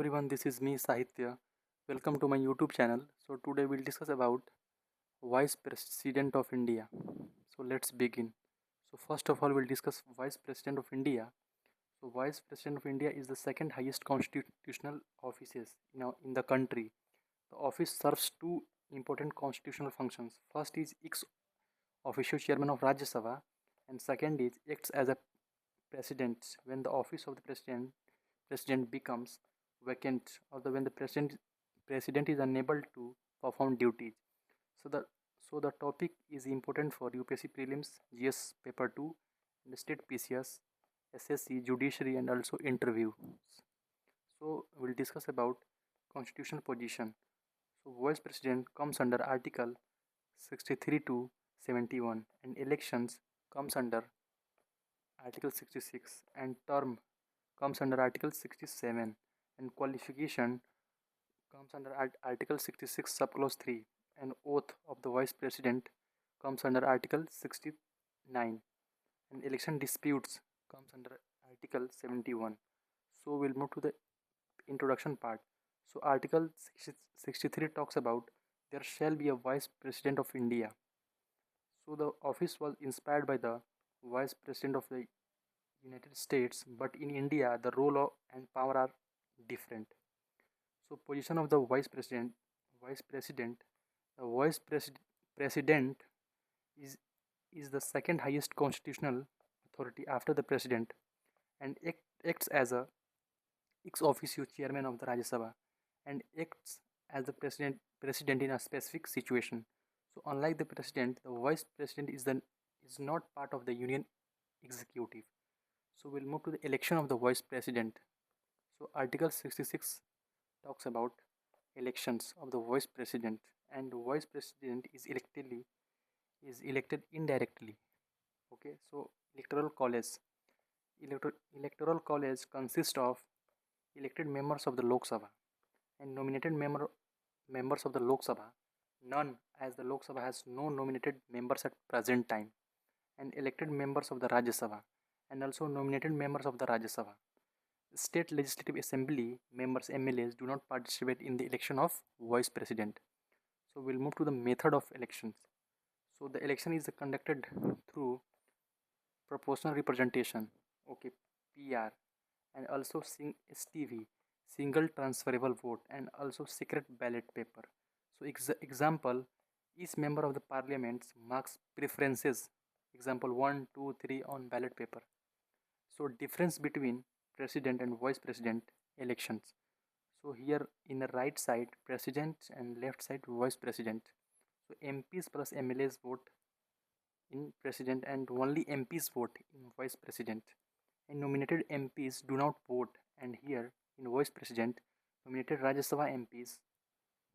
everyone, this is me Sahitya. Welcome to my YouTube channel. So today we'll discuss about Vice President of India. So let's begin. So first of all we'll discuss Vice President of India. So Vice President of India is the second highest constitutional offices in the country. The office serves two important constitutional functions. First is ex officio chairman of Rajya Sabha and second is acts as a president when the office of the president becomes vacant or when the president is unable to perform duties. So the topic is important for UPSC prelims, GS paper 2, and state PCS, SSC, judiciary, and also interview. So we'll discuss about constitutional position. So vice president comes under article 63 to 71 and elections comes under article 66 and term comes under article 67 and qualification comes under article 66 subclause 3 and oath of the vice president comes under article 69 and election disputes comes under article 71. So we'll move to the introduction part. So article 63 talks about there shall be a vice president of India. So the office was inspired by the vice president of the United States, but in India the and power are different. So position of the vice president, the president is is the second highest constitutional authority after the president and acts as a ex officio chairman of the Rajya Sabha and acts as the president in a specific situation. So unlike the president, the vice president is not part of the union executive. So we'll move to the election of the vice president. So Article 66 talks about elections of the vice president, and the vice president is elected indirectly. Okay, so electoral college consists of elected members of the Lok Sabha and nominated members of the Lok Sabha. None, as the Lok Sabha has no nominated members at present time, and elected members of the Rajya Sabha and also nominated members of the Rajya Sabha. State Legislative Assembly members MLAs do not participate in the election of vice president. So we'll move to the method of elections. So the election is conducted through proportional representation, okay, PR, and also STV, single transferable vote, and also secret ballot paper. So example, each member of the parliament marks preferences, example 1, 2, 3 on ballot paper. So difference between president and vice president elections. So here in the right side president and left side vice president. So MPs plus MLAs vote in president and only MPs vote in vice president, and nominated MPs do not vote, and here in vice president nominated Rajya Sabha MPs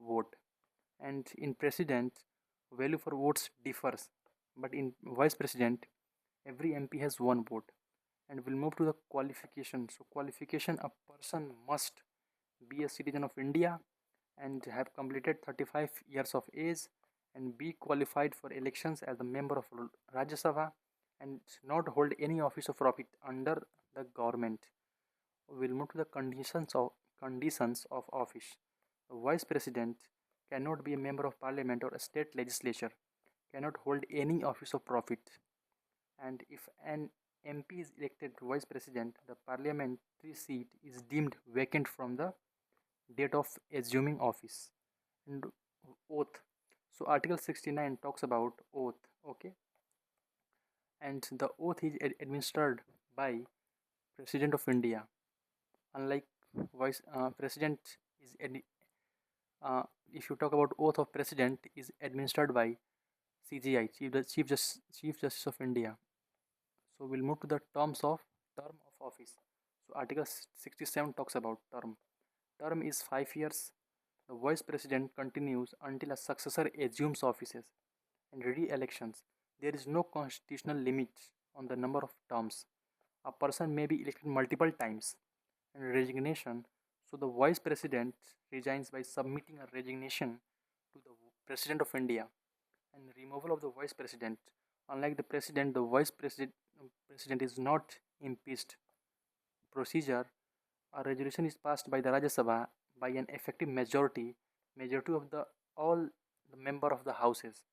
vote, and in president value for votes differs, but in vice president every MP has one vote. And we'll move to the qualification. So qualification, a person must be a citizen of India and have completed 35 years of age and be qualified for elections as a member of Rajya Sabha and not hold any office of profit under the government. We'll move to the conditions of office. The vice president cannot be a member of parliament or a state legislature, cannot hold any office of profit, and if an MP is elected vice president, the parliamentary seat is deemed vacant from the date of assuming office. And oath. So Article 69 talks about oath. Okay, and the oath is administered by President of India. Unlike vice president is if you talk about oath of president is administered by CJI, Chief Justice of India. So we'll move to the term of office. So Article 67 talks about term. Term is 5 years. The vice president continues until a successor assumes offices and re-elections. There is no constitutional limit on the number of terms. A person may be elected multiple times. And resignation. So the vice president resigns by submitting a resignation to the president of India. And removal of the vice president. Unlike the president, the vice president is not impeached. Procedure A resolution is passed by the Rajya Sabha by an effective majority of the all the member of the houses,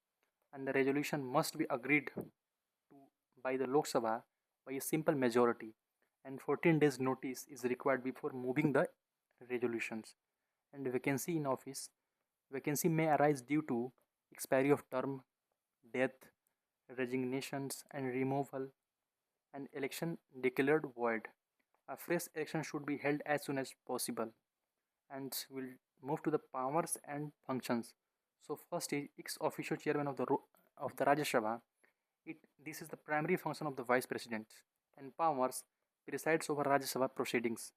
and the resolution must be agreed to by the Lok Sabha by a simple majority, and 14 days notice is required before moving the resolutions. And vacancy in office, vacancy may arise due to expiry of term, death, resignations and removal, and election declared void. A fresh election should be held as soon as possible. And we'll move to the powers and functions. So first is ex officio chairman of the Rajya Sabha. This is the primary function of the vice president, and powers presides over Rajya Sabha proceedings,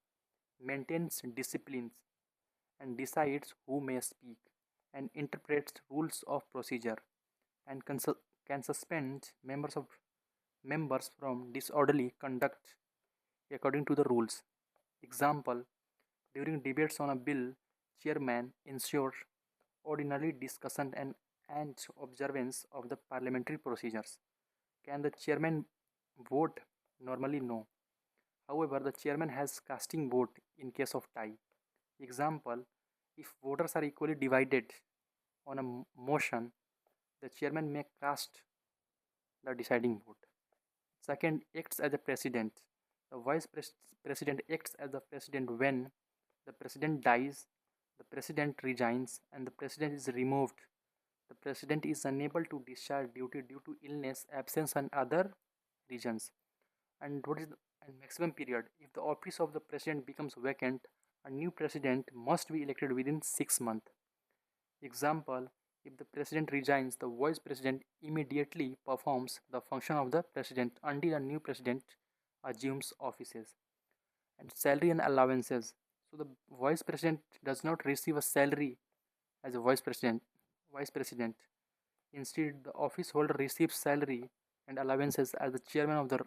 maintains disciplines, and decides who may speak, and interprets rules of procedure, and can suspend members from disorderly conduct according to the rules. Example: during debates on a bill, chairman ensures ordinary discussion and observance of the parliamentary procedures. Can the chairman vote? Normally, no. However, the chairman has casting vote in case of tie. Example: if voters are equally divided on a motion, the chairman may cast the deciding vote. Second, acts as a president. The president acts as the president when the president dies, the president resigns, and the president is removed. The president is unable to discharge duty due to illness, absence, and other reasons. And what is the and maximum period? If the office of the president becomes vacant, a new president must be elected within 6 months. Example: if the president resigns, the vice president immediately performs the function of the president until a new president assumes offices. And salary and allowances. So the vice president does not receive a salary as a Vice president. Instead, the office holder receives salary and allowances as the chairman of the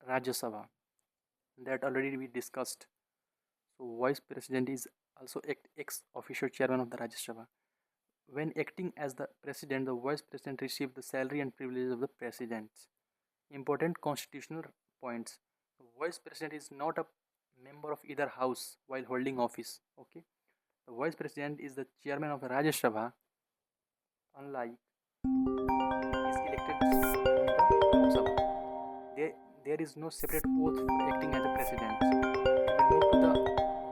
Rajya Sabha. That already we discussed. So vice president is also ex officio chairman of the Rajya Sabha. When acting as the president, the vice president receives the salary and privileges of the president. Important constitutional points. The vice president is not a member of either house while holding office. Okay. The vice president is the chairman of the Rajya Sabha, unlike is elected from the Lok Sabha. There is no separate oath for acting as a president. We will move to the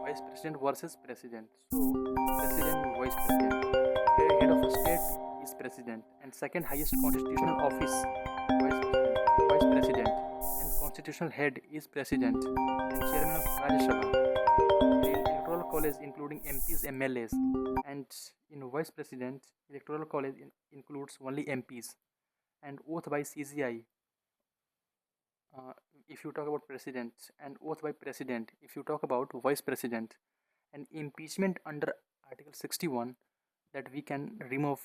vice president versus president. So, president and vice president. Head of a state is president, and second highest constitutional office, vice president, and constitutional head is president and chairman of Rajya Sabha. The electoral college including MPs, MLAs, and in vice president, electoral college includes only MPs, and oath by CCI. Uh, if you talk about president, and oath by president if you talk about vice president, and impeachment under Article 61, that we can remove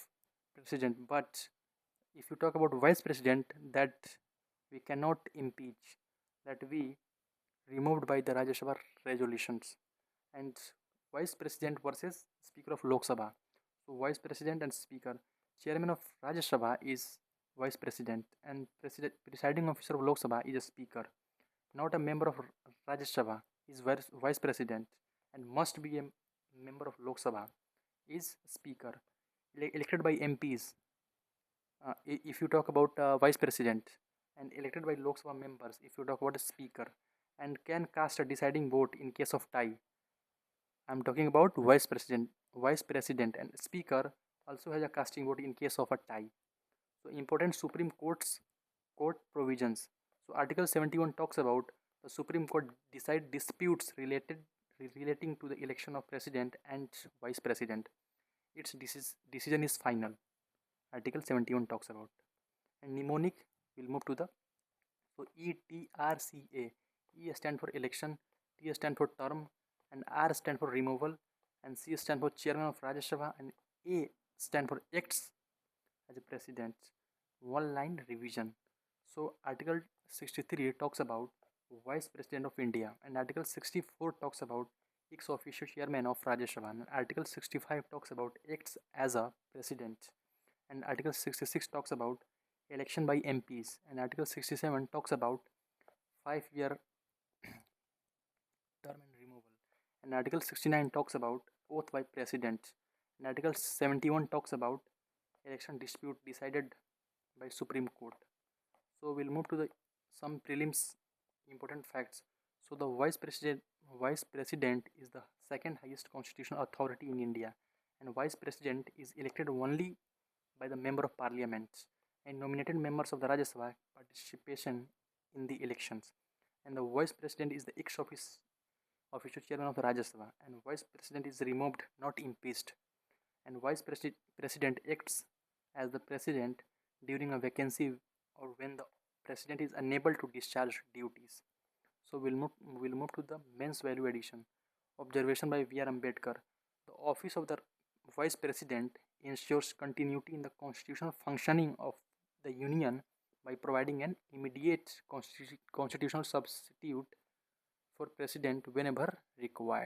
president, but if you talk about vice president, that we cannot impeach, that we removed by the Rajya Sabha resolutions. And vice president versus speaker of Lok Sabha. So vice president and speaker. Chairman of Rajya Sabha is vice president, and presiding officer of Lok Sabha is a speaker. Not a member of Rajya Sabha is vice president, and must be a member of Lok Sabha is speaker. Elected by MPs. If you talk about vice president, and elected by Lok Sabha members if you talk about a speaker, and can cast a deciding vote in case of tie. I'm talking about vice president and speaker also has a casting vote in case of a tie. So important Supreme Court provisions. So Article 71 talks about the Supreme Court decide disputes relating to the election of president and vice president. Its decision is final. Article 71 talks about. And mnemonic, we'll move to the ETRCA. E stand for election, T stand for term, and R stand for removal, and C stand for chairman of Rajya Sabha, and A stand for acts as a president. One line revision. So Article 63 talks about Vice President of India, and Article 64 talks about ex officio chairman of Rajya Sabha, and Article 65 talks about acts as a president, and Article 66 talks about election by MPs, and Article 67 talks about 5-year term and removal, And Article 69 talks about oath by president. And Article 71 talks about election dispute decided by Supreme Court. So we'll move to the some prelims important facts. So the vice president is the second highest constitutional authority in India, and vice president is elected only by the member of parliament and nominated members of the Rajya Sabha participation in the elections. And the vice president is the ex official chairman of the Rajya Sabha, and vice president is removed, not impeached. And president acts as the president during a vacancy or when the president is unable to discharge duties. So we'll move to the men's value addition. Observation by V.R. Ambedkar. The office of the vice president ensures continuity in the constitutional functioning of the union by providing an immediate constitutional substitute for president whenever required.